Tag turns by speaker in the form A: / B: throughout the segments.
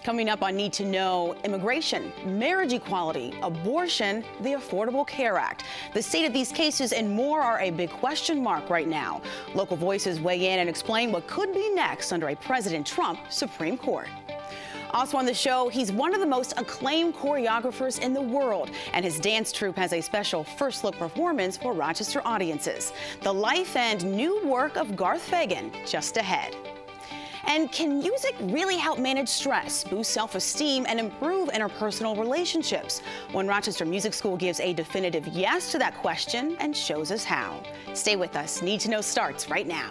A: Coming up on Need to Know, immigration, marriage equality, abortion, the Affordable Care Act. The state of these cases and more are a big question mark right now. Local voices weigh in and explain what could be next under a President Trump Supreme Court. Also on the show, he's one of the most acclaimed choreographers in the world, and his dance troupe has a special first look performance for Rochester audiences. The life and new work of Garth Fagan just ahead. And can music really help manage stress, boost self-esteem, and improve interpersonal relationships? One Rochester Music School gives a definitive yes to that question and shows us how. Stay with us. Need to Know starts right now.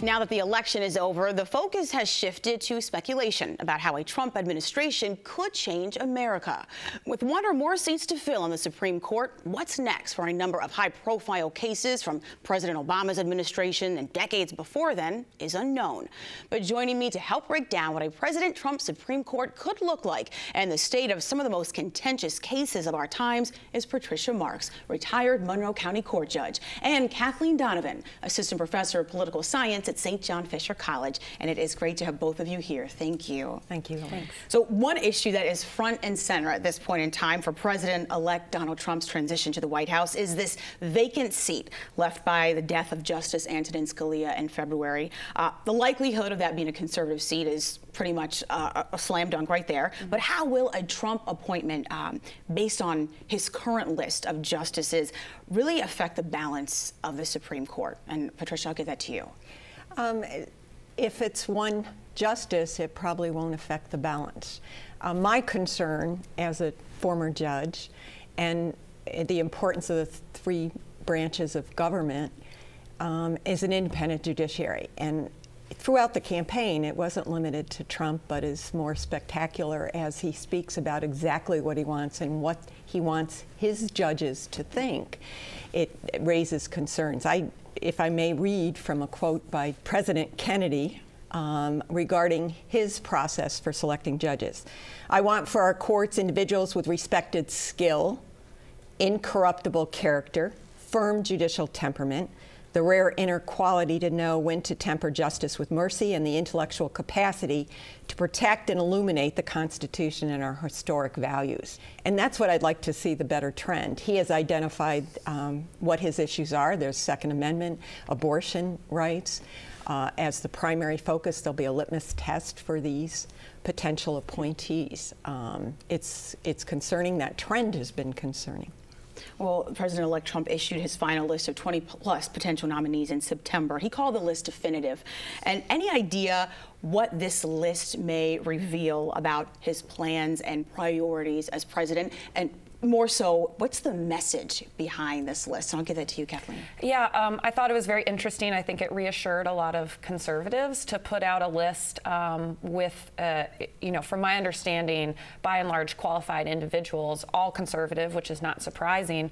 A: Now that the election is over, the focus has shifted to speculation about how a Trump administration could change America. With one or more seats to fill in the Supreme Court, what's next for a number of high-profile cases from President Obama's administration and decades before then is unknown. But joining me to help break down what a President Trump Supreme Court could look like and the state of some of the most contentious cases of our times is Patricia Marks, retired Monroe County Court judge, and Kathleen Donovan, assistant professor of political science at St. John Fisher College, and it is great to have both of you here. Thank you.
B: Thank you. Thanks.
A: So one issue that is front and center at this point in time for President-elect Donald Trump's transition to the White House is this vacant seat left by the death of Justice Antonin Scalia in February. The likelihood of that being a conservative seat is pretty much a slam dunk right there. Mm-hmm. But how will a Trump appointment, based on his current list of justices, really affect the balance of the Supreme Court? And Patricia, I'll give that to you.
B: If it's one justice, it probably won't affect the balance. My concern as a former judge and the importance of the three branches of government is an independent judiciary. And throughout the campaign, it wasn't limited to Trump, but is more spectacular as he speaks about exactly what he wants and what he wants his judges to think. It raises concerns. If I may read from a quote by President Kennedy regarding his process for selecting judges. I want for our courts individuals with respected skill, incorruptible character, firm judicial temperament, the rare inner quality to know when to temper justice with mercy, and the intellectual capacity to protect and illuminate the Constitution and our historic values. And that's what I'd like to see the better trend. He has identified what his issues are. There's Second Amendment, abortion rights. As the primary focus, there'll be a litmus test for these potential appointees. It's concerning. That trend has been concerning.
A: Well, President-elect Trump issued his final list of 20-plus potential nominees in September. He called the list definitive. And any idea what this list may reveal about his plans and priorities as president? And more so, what's the message behind this list? So I'll give that to you, Kathleen.
C: Yeah, I thought it was very interesting. I think it reassured a lot of conservatives to put out a list with, you know, from my understanding, by and large qualified individuals, all conservative, which is not surprising.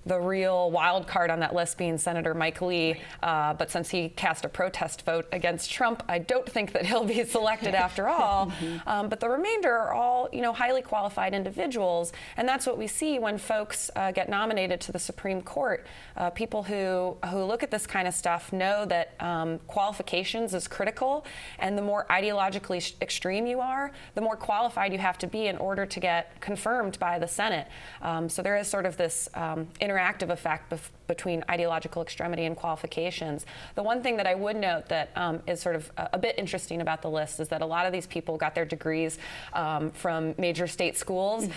C: The real wild card on that list being Senator Mike Lee, but since he cast a protest vote against Trump, I don't think that he'll be selected after all. But the remainder are all, you know, highly qualified individuals. And that's what we see when folks get nominated to the Supreme Court. People who look at this kind of stuff know that qualifications is critical, and the more ideologically extreme you are, the more qualified you have to be in order to get confirmed by the Senate. So there is sort of this interactive effect between ideological extremity and qualifications. The one thing that I would note that is sort of a bit interesting about the list is that a lot of these people got their degrees from major state schools.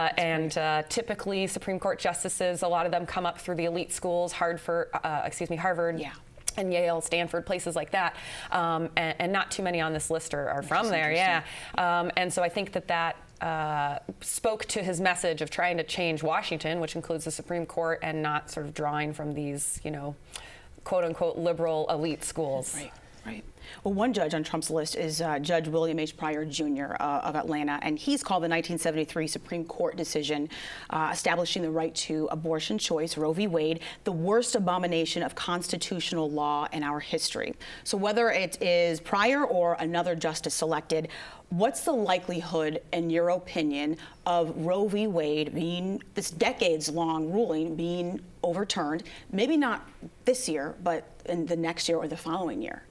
C: And typically Supreme Court justices, a lot of them come up through the elite schools, Harvard,
A: yeah,
C: and Yale, Stanford, places like that. And not too many on this list are from there, yeah. And so I think that spoke to his message of trying to change Washington, which includes the Supreme Court, and not sort of drawing from these, you know, quote-unquote liberal elite schools.
A: Right, right. Well, one judge on Trump's list is Judge William H. Pryor Jr. Of Atlanta, and he's called the 1973 Supreme Court decision establishing the right to abortion choice, Roe v. Wade, the worst abomination of constitutional law in our history. So whether it is Pryor or another justice selected, what's the likelihood, in your opinion, of Roe v. Wade being, this decades-long ruling, being overturned, maybe not this year, but in the next year or the following year?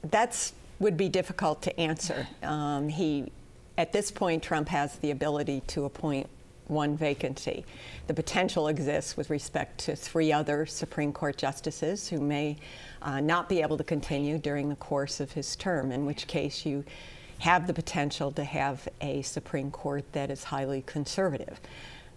B: That would be difficult to answer. At this point, Trump has the ability to appoint one vacancy. The potential exists with respect to 3 other Supreme Court justices who may not be able to continue during the course of his term, in which case you have the potential to have a Supreme Court that is highly conservative.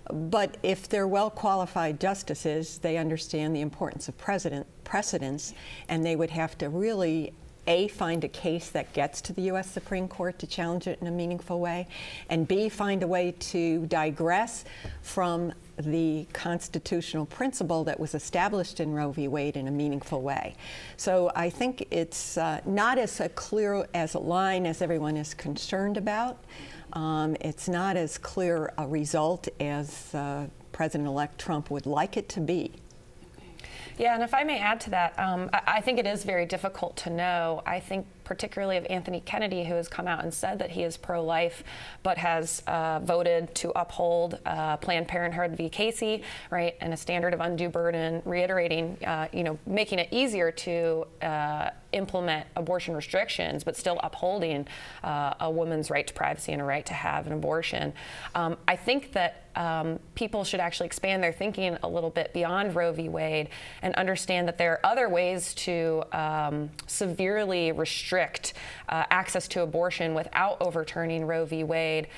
B: But if they're well-qualified justices, they understand the importance of precedents, and they would have to really, A, find a case that gets to the U.S. Supreme Court to challenge it in a meaningful way, and B, find a way to digress from the constitutional principle that was established in Roe v. Wade in a meaningful way. So I think it's not as clear as a line as everyone is concerned about. It's not as clear a result as President-elect Trump would like it to be.
C: Yeah, and if I may add to that, I think it is very difficult to know. I think particularly of Anthony Kennedy, who has come out and said that he is pro-life, but has voted to uphold Planned Parenthood v. Casey, right, and a standard of undue burden, reiterating, making it easier to implement abortion restrictions, but still upholding a woman's right to privacy and a right to have an abortion. I think that people should actually expand their thinking a little bit beyond Roe v. Wade and understand that there are other ways to severely restrict access to abortion without overturning Roe v. Wade.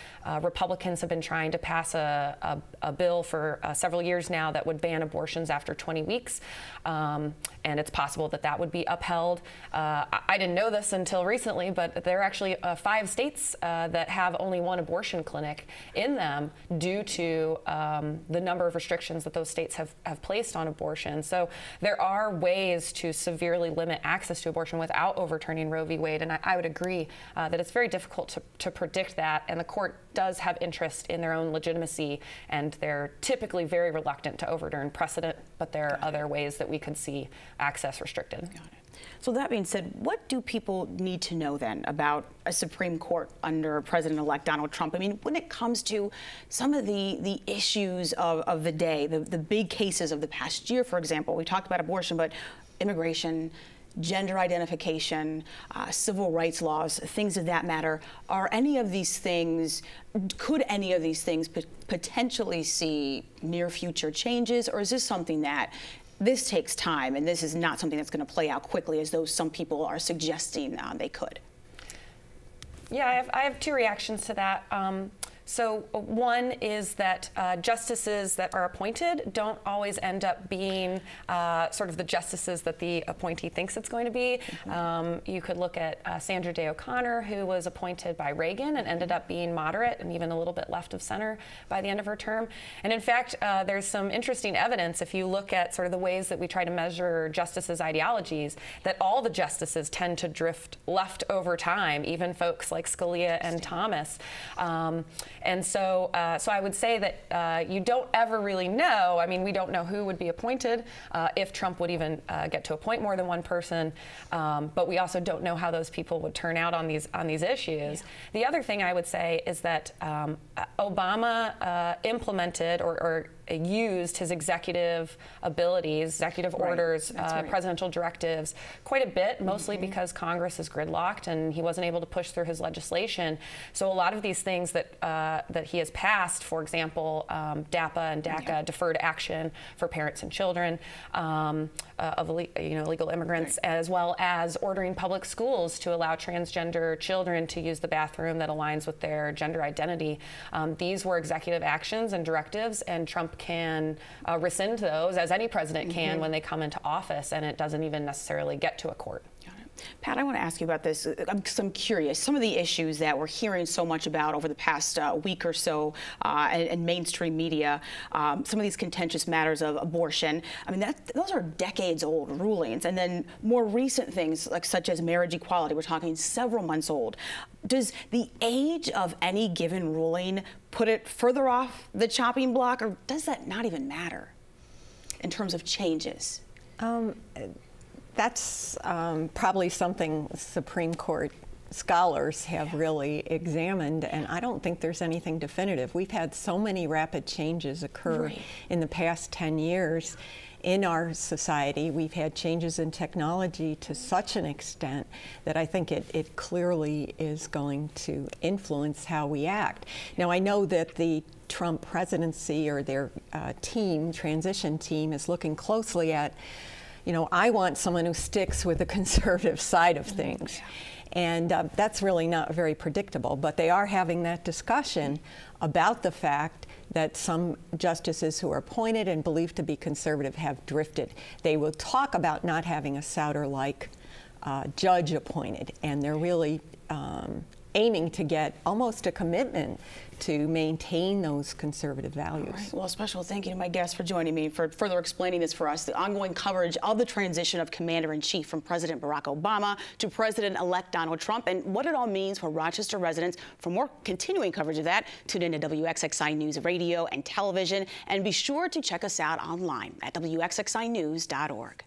C: Republicans have been trying to pass a bill for several years now that would ban abortions after 20 weeks, and it's possible that that would be upheld. I didn't know this until recently, but there are actually 5 states that have only 1 abortion clinic in them due to the number of restrictions that those states have placed on abortion. So there are ways to severely limit access to abortion without overturning Roe v. Wade, and I would agree that it's very difficult to predict that, and the court does have interest in their own legitimacy, and they're typically very reluctant to overturn precedent, but there are other ways that we could see access restricted.
A: Got it. So that being said, what do people need to know then about a Supreme Court under President-elect Donald Trump? I mean, when it comes to some of the issues of the day, the big cases of the past year, for example, we talked about abortion, but immigration, gender identification, civil rights laws, things of that matter. Are any of these things, could any of these things potentially see near future changes, or is this something that this takes time and this is not something that's going to play out quickly as though some people are suggesting they could?
C: Yeah, I have 2 reactions to that. So one is that justices that are appointed don't always end up being sort of the justices that the appointee thinks it's going to be. You could look at Sandra Day O'Connor, who was appointed by Reagan and ended up being moderate and even a little bit left of center by the end of her term. And in fact, there's some interesting evidence if you look at sort of the ways that we try to measure justices' ideologies, that all the justices tend to drift left over time, even folks like Scalia and Thomas. And so I would say that you don't ever really know. I mean, we don't know who would be appointed, if Trump would even get to appoint more than one person. But we also don't know how those people would turn out on these issues. Yeah. The other thing I would say is that Obama implemented or used his executive abilities, executive orders, presidential directives quite a bit, mostly because Congress is gridlocked and he wasn't able to push through his legislation. So a lot of these things that he has passed, for example, DAPA and DACA, deferred action for parents and children of illegal immigrants, as well as ordering public schools to allow transgender children to use the bathroom that aligns with their gender identity. These were executive actions and directives, and Trump can rescind those, as any president can, when they come into office, and it doesn't even necessarily get to a court.
A: Got it. Pat, I want to ask you about this because I'm curious. Some of the issues that we're hearing so much about over the past week or so in mainstream media, some of these contentious matters of abortion, I mean, those are decades-old rulings. And then more recent things, like such as marriage equality, we're talking several months old. Does the age of any given ruling put it further off the chopping block, or does that not even matter in terms of changes?
B: That's probably something Supreme Court scholars have really examined, and I don't think there's anything definitive. We've had so many rapid changes occur in the past 10 years in our society. We've had changes in technology to such an extent that I think it clearly is going to influence how we act. Now, I know that the Trump presidency or their transition team is looking closely at, you know, I want someone who sticks with the conservative side of things. And that's really not very predictable. But they are having that discussion about the fact that some justices who are appointed and believed to be conservative have drifted. They will talk about not having a Souter-like judge appointed. And they're really aiming to get almost a commitment to maintain those conservative values.
A: Right. Well, a special thank you to my guests for joining me, for further explaining this for us, the ongoing coverage of the transition of Commander-in-Chief from President Barack Obama to President-elect Donald Trump, and what it all means for Rochester residents. For more continuing coverage of that, tune in to WXXI News Radio and Television, and be sure to check us out online at WXXInews.org.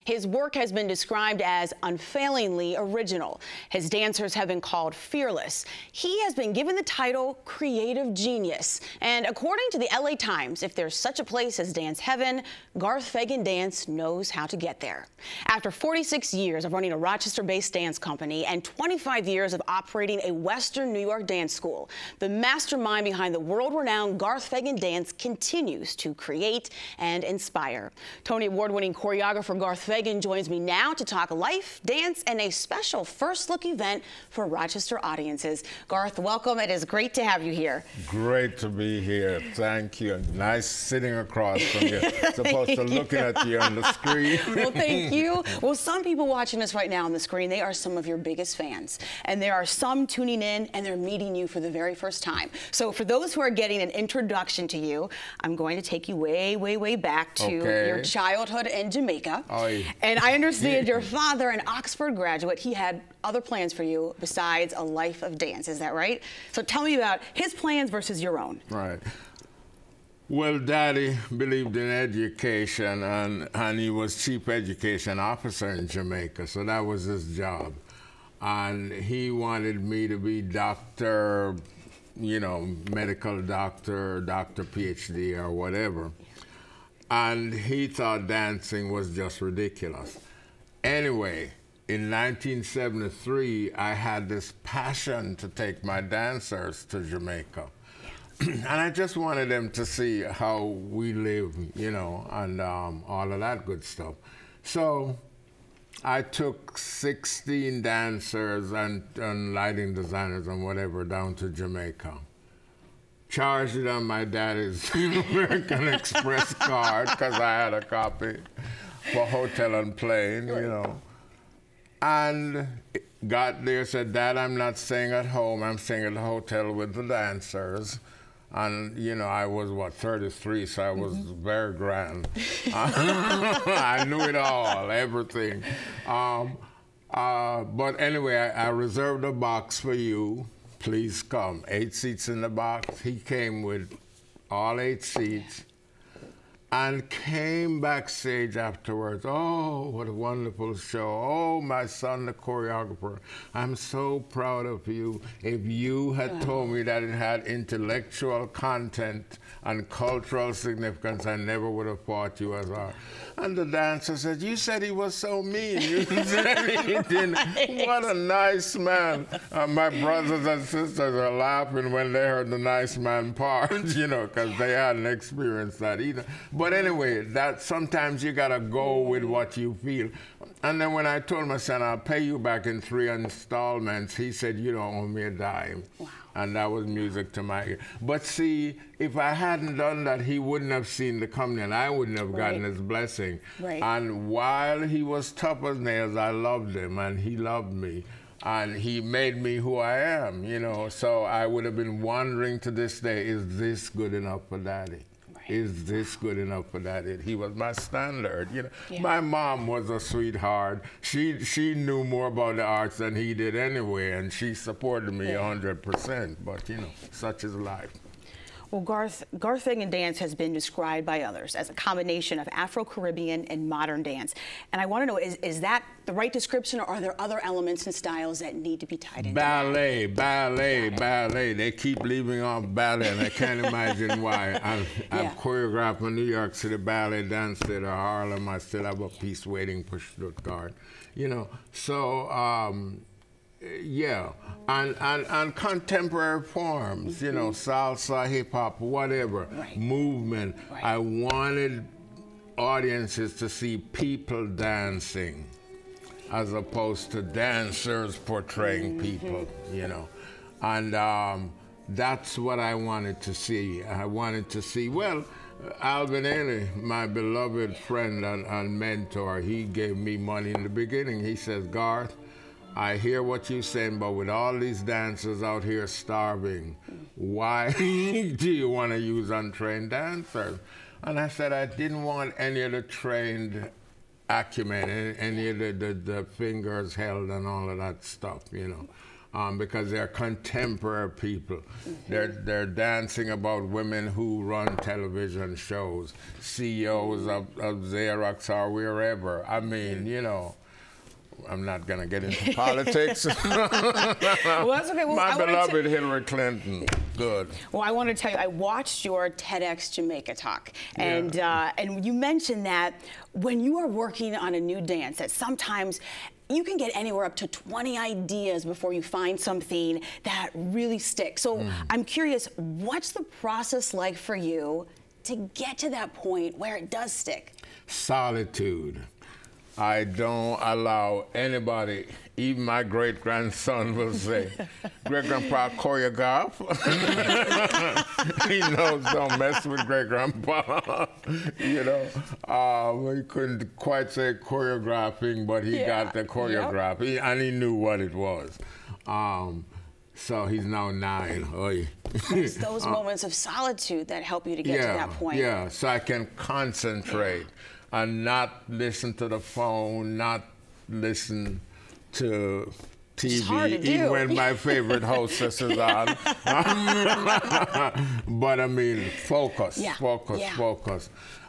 A: His work has been described as unfailingly original. His dancers have been called fearless. He has been given the title Creative Genius. And according to the LA Times, if there's such a place as Dance Heaven, Garth Fagan Dance knows how to get there. After 46 years of running a Rochester-based dance company and 25 years of operating a Western New York dance school, the mastermind behind the world-renowned Garth Fagan Dance continues to create and inspire. Tony Award-winning choreographer Garth Fagan joins me now to talk life, dance, and a special first look event for Rochester audiences. Garth, welcome. It is great to have you here.
D: Great to be here. Thank you. Nice sitting across from you. Supposed to looking at you on the screen.
A: Well, thank you. Well, some people watching us right now on the screen, they are some of your biggest fans. And there are some tuning in and they're meeting you for the very first time. So for those who are getting an introduction to you, I'm going to take you way, way, way back to your childhood in Jamaica. Oh, yeah. And I understand your father, an Oxford graduate, he had other plans for you besides a life of dance. Is that right? So tell me about his plans versus your own.
D: Right. Well, Daddy believed in education, and he was chief education officer in Jamaica, so that was his job. And he wanted me to be doctor, you know, medical doctor, doctor PhD or whatever. And he thought dancing was just ridiculous. Anyway, in 1973, I had this passion to take my dancers to Jamaica. And I just wanted them to see how we live, you know, and all of that good stuff. So I took 16 dancers and lighting designers and whatever down to Jamaica. Charged it on my daddy's American Express card, because I had a copy for hotel and plane, you know. And got there, said, Dad, I'm not staying at home, I'm staying at the hotel with the dancers. And, you know, I was, what, 33, so I was very grand. I knew it all, everything. But anyway, I reserved a box for you. Please come. 8 seats in the box. He came with all 8 seats and came backstage afterwards. Oh, what a wonderful show. Oh, my son, the choreographer, I'm so proud of you. If you had told me that it had intellectual content and cultural significance, I never would have fought you as art. And the dancer said, you said he was so mean. You said he didn't. What a nice man. My brothers and sisters are laughing when they heard the nice man part, you know, because they hadn't experienced that either. But anyway, that sometimes you gotta go with what you feel. And then when I told my son, I'll pay you back in 3 installments, he said, you don't owe me a dime.
A: Wow.
D: And that was music to my ear. But see, if I hadn't done that, he wouldn't have seen the company, and I wouldn't have gotten his blessing.
A: Right.
D: And while he was tough as nails, I loved him, and he loved me. And he made me who I am, you know. So I would have been wondering to this day, is this good enough for Daddy? Is this good enough for Daddy? He was my standard, you know.
A: Yeah.
D: My mom was a sweetheart. She knew more about the arts than he did anyway, and she supported me 100%. But you know, such is life.
A: Well, Garth Fagan dance has been described by others as a combination of Afro-Caribbean and modern dance. And I want to know, is that the right description, or are there other elements and styles that need to be tied into
D: ballet, ballet. They keep leaving off ballet, and I can't imagine why. I've choreographed a New York City Ballet Dance Theater, Harlem. I still have a piece waiting for Stuttgart. You know, so yeah, and contemporary forms, you know, salsa, hip hop, whatever, movement. I wanted audiences to see people dancing as opposed to dancers portraying people, you know. And that's what I wanted to see. I wanted to see, well, Alvin Ailey, my beloved friend and mentor, he gave me money in the beginning. He says, Garth, I hear what you're saying, but with all these dancers out here starving, why do you want to use untrained dancers? And I said I didn't want any of the trained acumen, any of the fingers held and all of that stuff, you know, because they're contemporary people. They're dancing about women who run television shows, CEOs of Xerox or wherever. I mean, you know, I'm not going to get into politics.
A: Well, that's okay. Well,
D: my beloved Hillary Clinton. Good.
A: Well, I want to tell you, I watched your TEDx Jamaica talk, and and you mentioned that when you are working on a new dance, that sometimes you can get anywhere up to 20 ideas before you find something that really sticks. So I'm curious, what's the process like for you to get to that point where it does stick?
D: Solitude. I don't allow anybody, even my great-grandson will say, great-grandpa choreograph. He knows don't mess with great-grandpa, you know. He couldn't quite say choreographing, but he got the choreograph, and he knew what it was. So he's now 9. Oy.
A: It's those moments of solitude that help you to get to that point.
D: Yeah, so I can concentrate. And not listen to the phone, not listen to TV, even when my favorite hostess is on. But I mean, focus.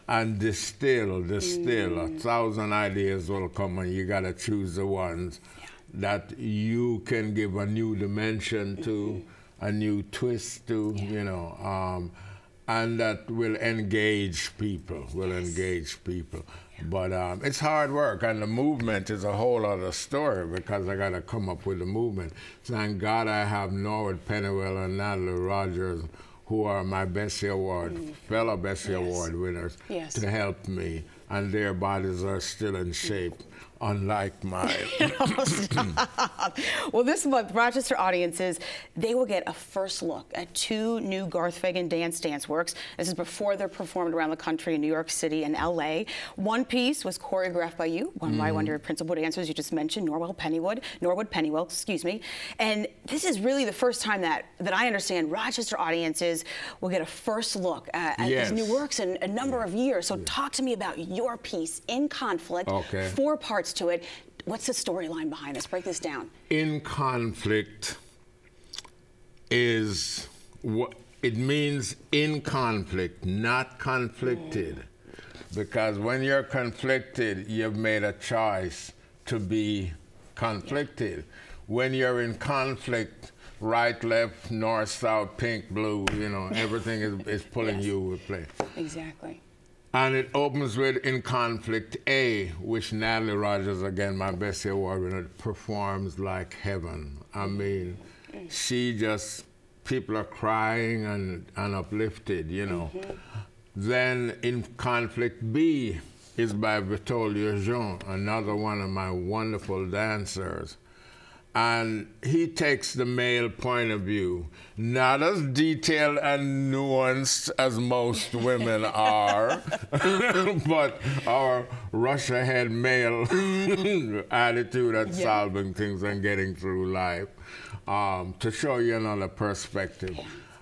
D: And distill. 1,000 ideas will come, and you gotta choose the ones that you can give a new dimension to, a new twist to, you know. And that will engage people, But it's hard work, and the movement is a whole other story because I got to come up with the movement. Thank God I have Norwood Pennywell and Natalie Rogers, who are my Bessie Award, fellow Bessie Award winners, to help me, and their bodies are still in shape. Unlike mine.
A: Well, this month, Rochester audiences, they will get a first look at 2 new Garth Fagan dance works. This is before they're performed around the country in New York City and LA. One piece was choreographed by you, one by one of your principal dancers you just mentioned, Norwood Pennywell, excuse me. And this is really the first time that I understand Rochester audiences will get a first look at these new works in a number of years. So talk to me about your piece, In Conflict, 4 parts to it. What's the storyline behind this? Break this down.
D: In conflict is what it means, in conflict, not conflicted. Because when you're conflicted, you've made a choice to be conflicted. When you're in conflict, right, left, north, south, pink, blue, you know, everything is pulling you with play.
A: Exactly.
D: And it opens with In Conflict A, which Natalie Rogers, again, my Bessie Award winner, performs like heaven. I mean, she just, people are crying and uplifted, you know. Then in conflict B is by Vittorio Jean, another one of my wonderful dancers. And he takes the male point of view, not as detailed and nuanced as most women are, but our rush-ahead male attitude at solving things and getting through life, to show you another perspective.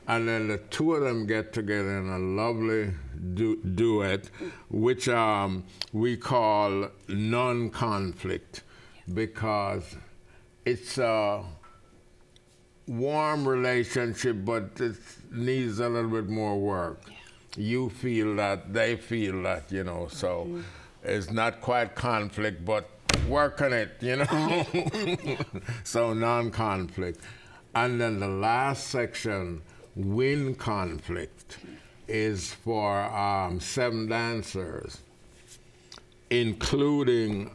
D: And then the two of them get together in a lovely duet, which we call non-conflict, because it's a warm relationship, but it needs a little bit more work. You feel that, they feel that, you know, so it's not quite conflict, but work on it, you know. So non-conflict. And then the last section, win conflict, is for 7 dancers, including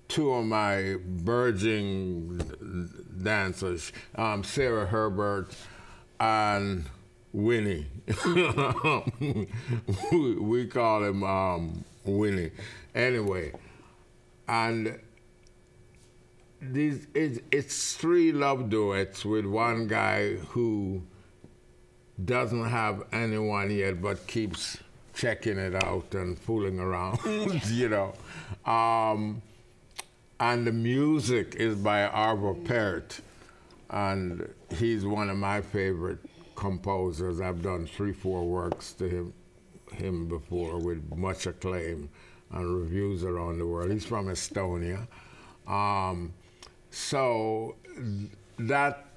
D: 2 of my burgeoning dancers, Sarah Herbert and Winnie. we call him Winnie. Anyway, and it's 3 love duets with one guy who doesn't have anyone yet, but keeps checking it out and fooling around, you know. And the music is by Arvo Pärt, and he's one of my favorite composers. I've done 3-4 works to him before with much acclaim and reviews around the world. He's from Estonia. So that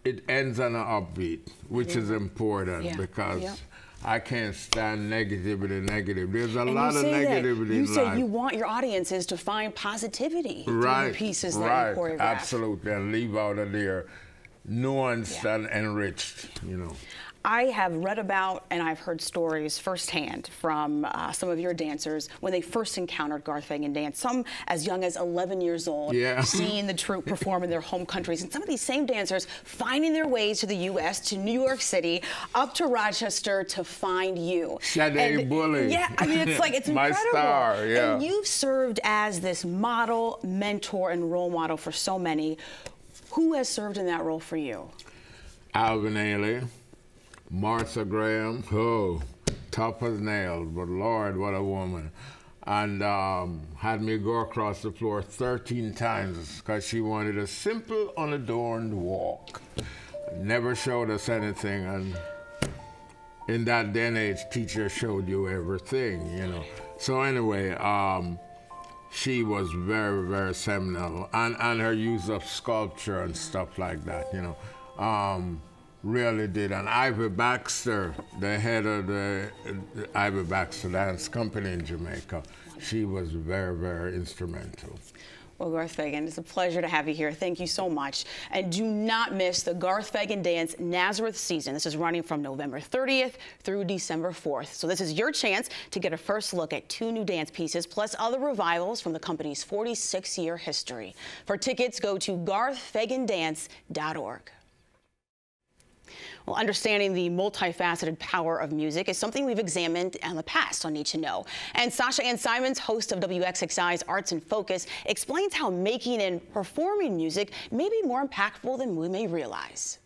D: it ends on an upbeat, which is important because I can't stand negativity. There's a lot of negativity in life.
A: You say you want your audiences to find positivity through the pieces that you choreograph.
D: Absolutely, and leave out of there nuanced and enriched, you know.
A: I have read about and I've heard stories firsthand from some of your dancers when they first encountered Garth Fagan dance, some as young as 11 years old, seeing the troupe perform in their home countries, and some of these same dancers finding their ways to the U.S., to New York City, up to Rochester to find you.
D: Sade Bully.
A: Yeah, I mean, it's like, it's
D: my
A: incredible.
D: Star, yeah.
A: And you've served as this model, mentor, and role model for so many. Who has served in that role for you?
D: Alvin Ailey. Martha Graham, tough as nails, but Lord, what a woman. And had me go across the floor 13 times because she wanted a simple, unadorned walk. Never showed us anything, and in that day and age, teacher showed you everything, you know. So anyway, she was very, very seminal, and her use of sculpture and stuff like that, you know. Really did. And Ivy Baxter, the head of the Ivy Baxter Dance Company in Jamaica, she was very, very instrumental.
A: Well, Garth Fagan, it's a pleasure to have you here. Thank you so much. And do not miss the Garth Fagan Dance Nazareth season. This is running from November 30th through December 4th. So this is your chance to get a first look at 2 new dance pieces, plus other revivals from the company's 46-year history. For tickets, go to garthfagandance.org. Well, understanding the multifaceted power of music is something we've examined in the past on Need to Know. And Sasha Ann Simons, host of WXXI's Arts in Focus, explains how making and performing music may be more impactful than we may realize.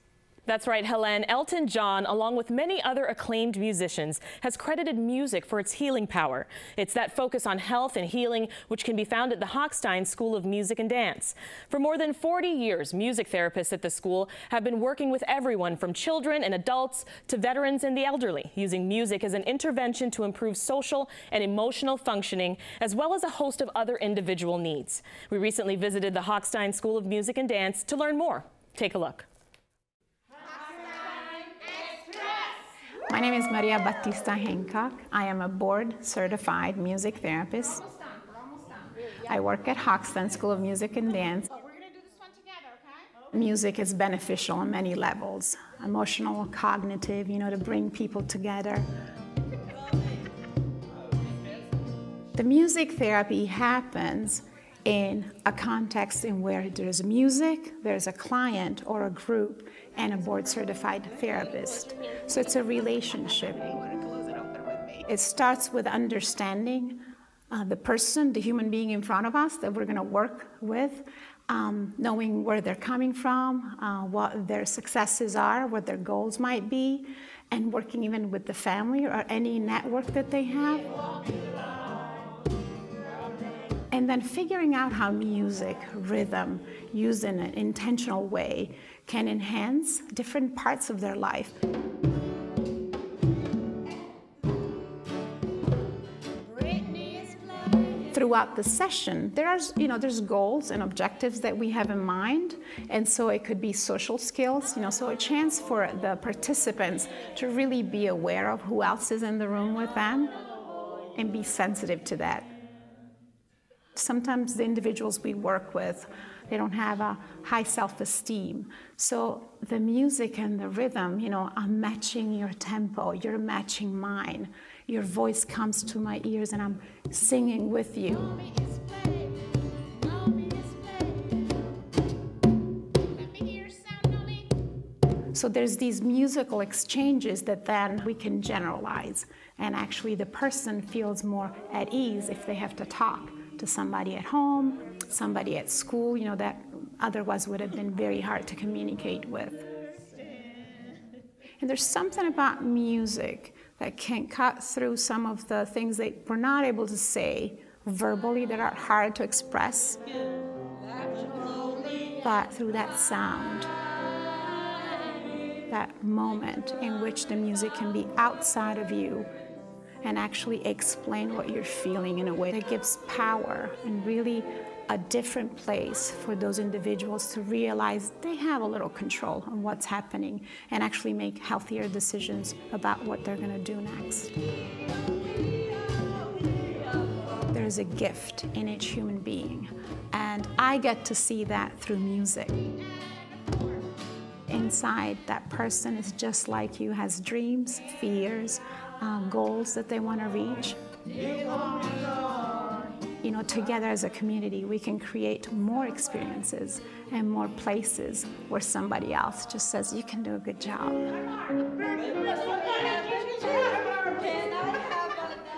E: That's right, Helen. Elton John, along with many other acclaimed musicians, has credited music for its healing power. It's that focus on health and healing which can be found at the Hochstein School of Music and Dance. For more than 40 years, music therapists at the school have been working with everyone from children and adults to veterans and the elderly, using music as an intervention to improve social and emotional functioning, as well as a host of other individual needs. We recently visited the Hochstein School of Music and Dance to learn more. Take a look.
F: My name is Maria Batista Hancock. I am a board-certified music therapist. I work at Hochstein School of Music and Dance.
G: We're going to do this one together, okay?
F: Music is beneficial on many levels. Emotional, cognitive, you know, to bring people together. The music therapy happens in a context in where there's music, there's a client or a group, and a board-certified therapist. So it's a relationship. It starts with understanding the person, the human being in front of us that we're going to work with, knowing where they're coming from, what their successes are, what their goals might be, and working even with the family or any network that they have. And then figuring out how music, rhythm, used in an intentional way, can enhance different parts of their life. Throughout the session, there's goals and objectives that we have in mind, and so it could be social skills, so a chance for the participants to really be aware of who else is in the room with them and be sensitive to that. Sometimes the individuals we work with, they don't have a high self-esteem. So the music and the rhythm, I'm matching your tempo, you're matching mine. Your voice comes to my ears and I'm singing with you. So there's these musical exchanges that then we can generalize. And actually the person feels more at ease if they have to talk to somebody at home, somebody at school, that otherwise would have been very hard to communicate with. And there's something about music that can cut through some of the things that we're not able to say verbally, that are hard to express, but through that sound, that moment in which the music can be outside of you and actually explain what you're feeling in a way that gives power and really a different place for those individuals to realize they have a little control on what's happening and actually make healthier decisions about what they're going to do next. There's a gift in each human being, and I get to see that through music. Inside, that person is just like you, has dreams, fears, goals that they want to reach. Together as a community, we can create more experiences and more places where somebody else just says, you can do a good job.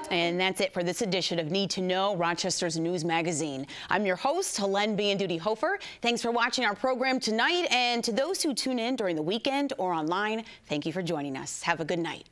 A: And that's it for this edition of Need to Know, Rochester's News Magazine. I'm your host, Helene Bianduti-Hofer. Thanks for watching our program tonight. And to those who tune in during the weekend or online, thank you for joining us. Have a good night.